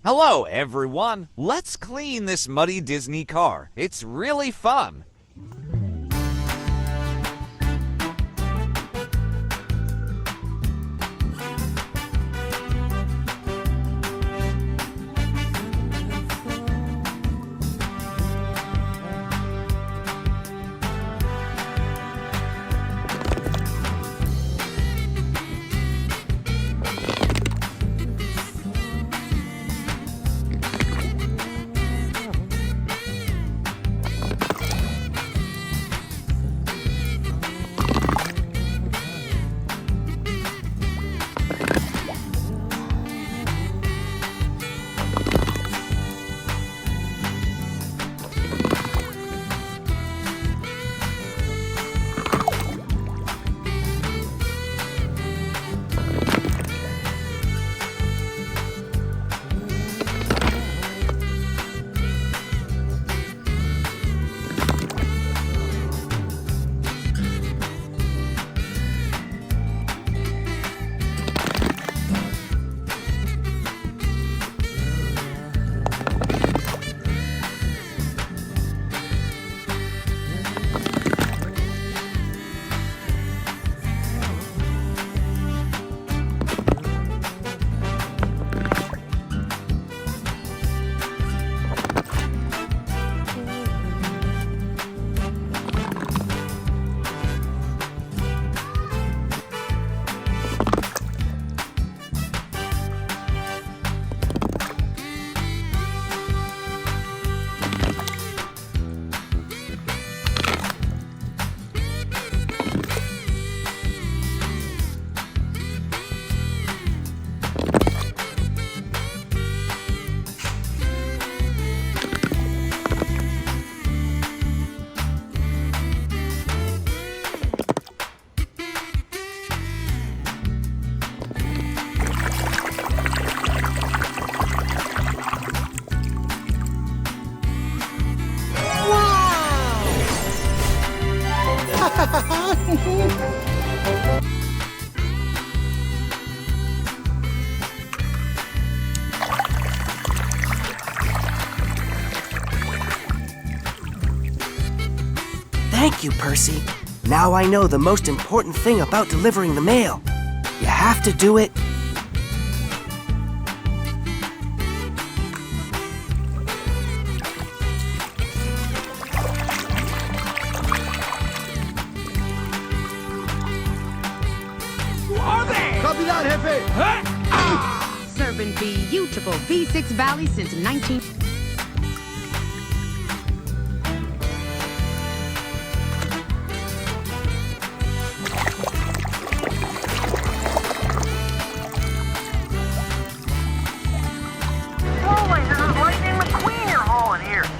Hello, everyone. Let's clean this muddy Disney car. It's really fun. Thank you, Percy. Now I know the most important thing about delivering the mail. You have to do it Serving beautiful V6 Valley since 19...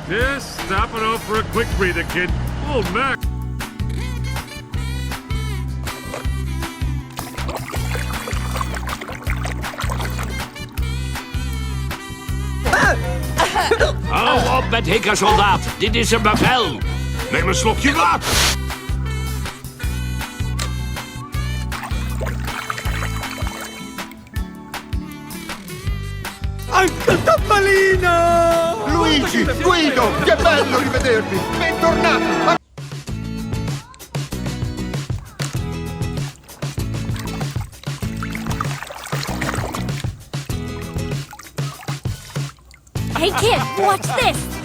Just stopping off for a quick breather, kid. Oh, Mac. Hou op met hikken, soldaat. Dit is een bevel. Neem een slokje water. Anche Topolino! Luigi, Guido, che bello rivedervi! Bentornati! Hey kid, watch this!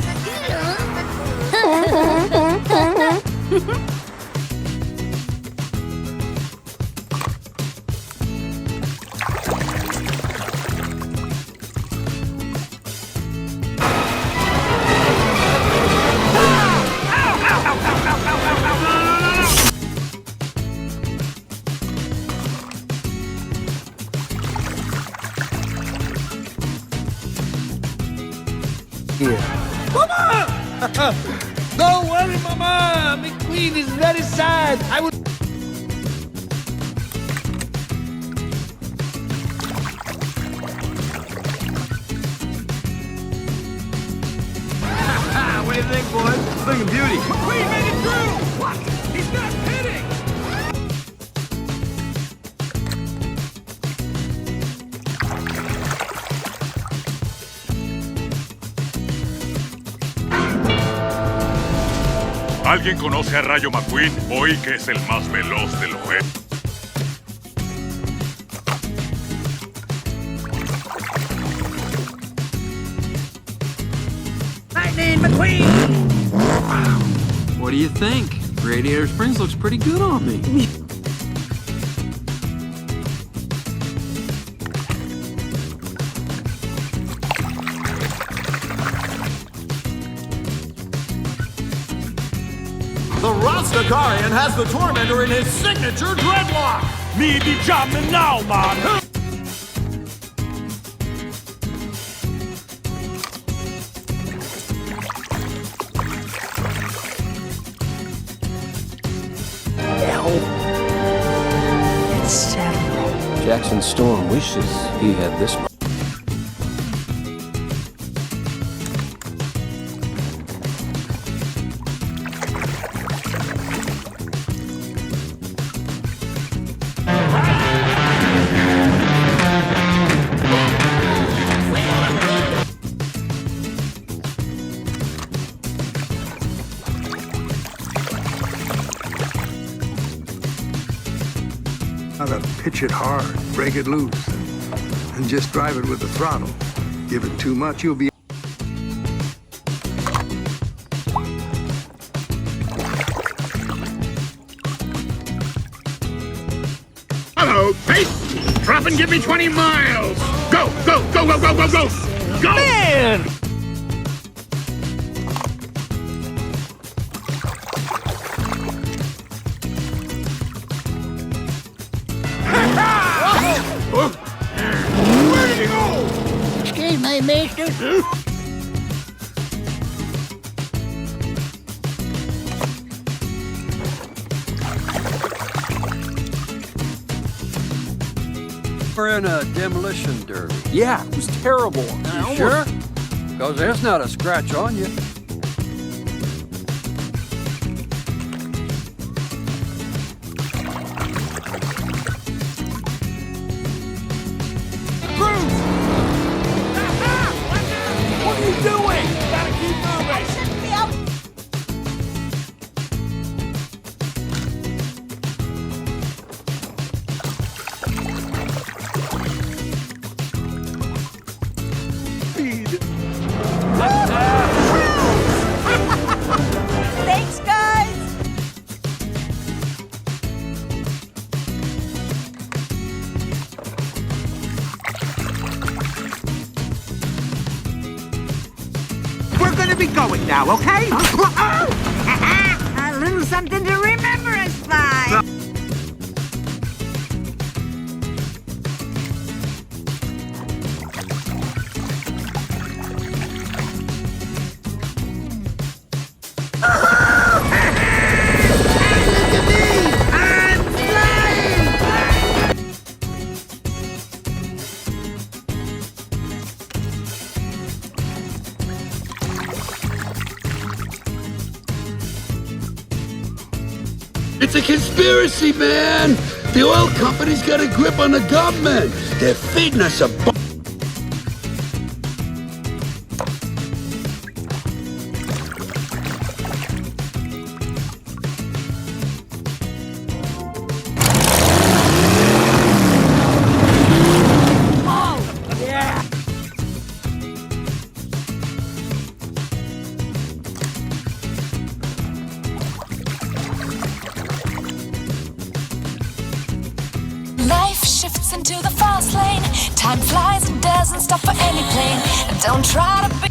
Mama! Don't worry, Mama! McQueen is very sad. I will... What do you think, boys? Looking beauty. McQueen made it through! What? He's not pitting! ¿Alguien conoce a Rayo McQueen? Hoy que es el más veloz del oeste. Lightning McQueen! What do you think? Radiator Springs looks pretty good on me. The Rastafarian has the Tormentor in his signature dreadlock! Me be jamming now, man! Jackson Storm wishes he had this much. Gotta pitch it hard, break it loose, and just drive it with the throttle. Give it too much, you'll be... Hello, pace! Drop and give me 20 miles! Go, go, go, go, go, go, go! Go! Man! Where did he go? Excuse me, mister. We're in a demolition derby. Yeah, it was terrible. You sure? Because there's not a scratch on you. What are you doing? Gotta keep moving! Thanks, guys. We're gonna be going now, okay? A little something to remember us by. It's a conspiracy, man! The oil company's got a grip on the government! They're feeding us a Life shifts into the fast lane. Time flies and doesn't stop for any plane. And don't try to be.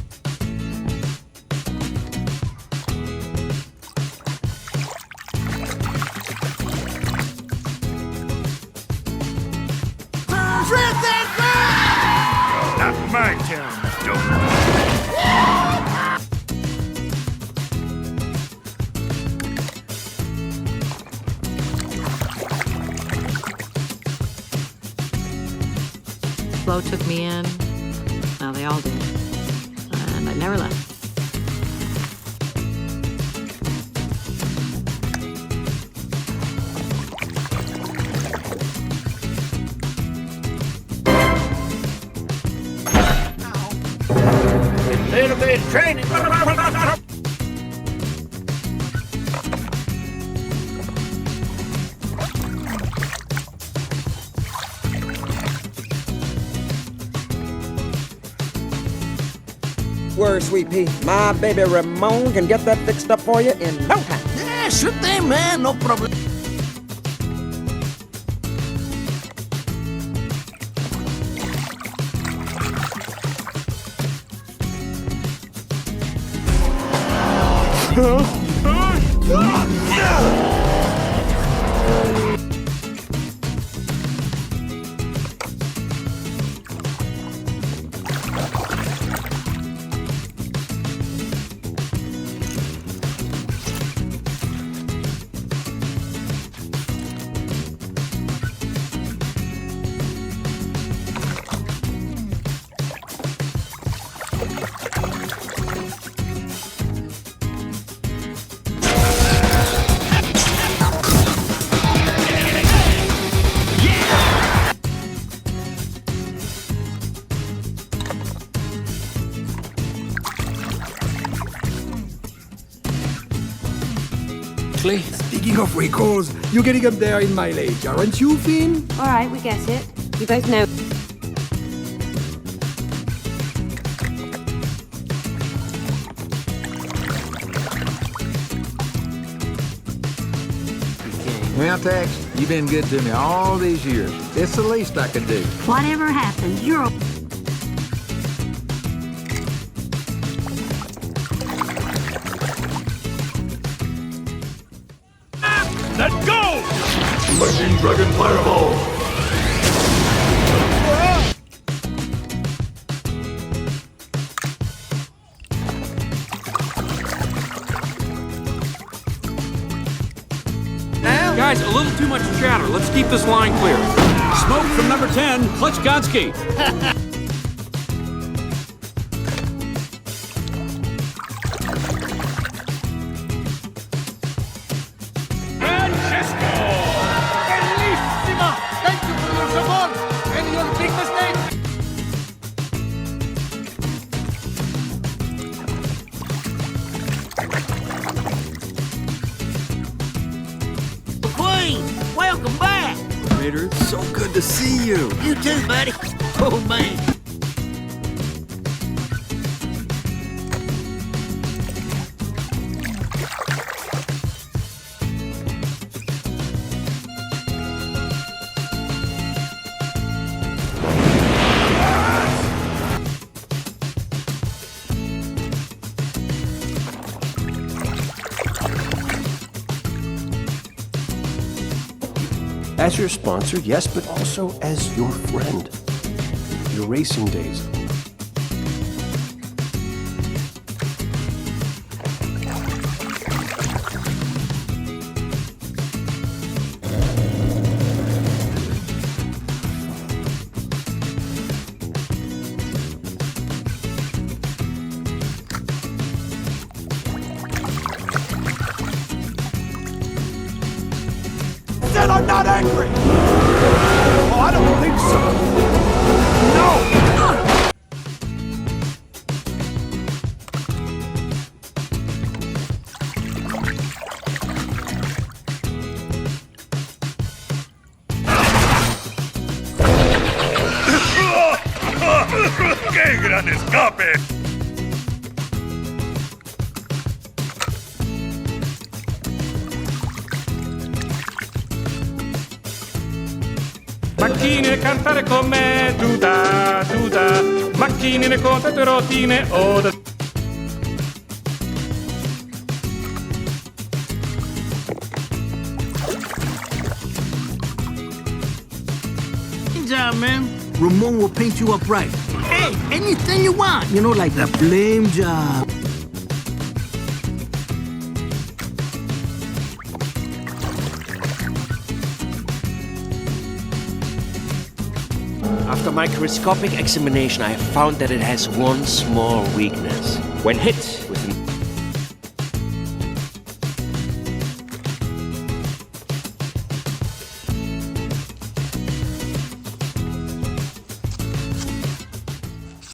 Not my town, don't. Flo took me in. Well, they all did. And I never left. little bit of training. worry, sweet pea. My baby Ramon can get that fixed up for you in no time. Yeah, sure thing, man. No problem. Speaking of recalls, you're getting up there in mileage, aren't you, Finn? All right, we get it. We both know. Well, Tex, you've been good to me all these years. It's the least I could do. Whatever happens, you're... Let's go! Machine Dragon Fireball! Guys, a little too much chatter. Let's keep this line clear. Smoke from number 10, Clutch Godsky. Bellissima! Thank you for your support and your big mistake! Queen, welcome back. Raider, it's so good to see you. You too, buddy. Oh, man. As your sponsor, yes, but also as your friend. Your racing days. Said I'm not angry! Oh, I don't think so. No! ¡Qué gran escape! Macchine cantare con me, duda, duda. Macchine con te rotine, oh da. Good job, man. Ramon will paint you up right. Hey, anything you want. You know, like the flame job. After microscopic examination, I found that it has one small weakness. When hit with an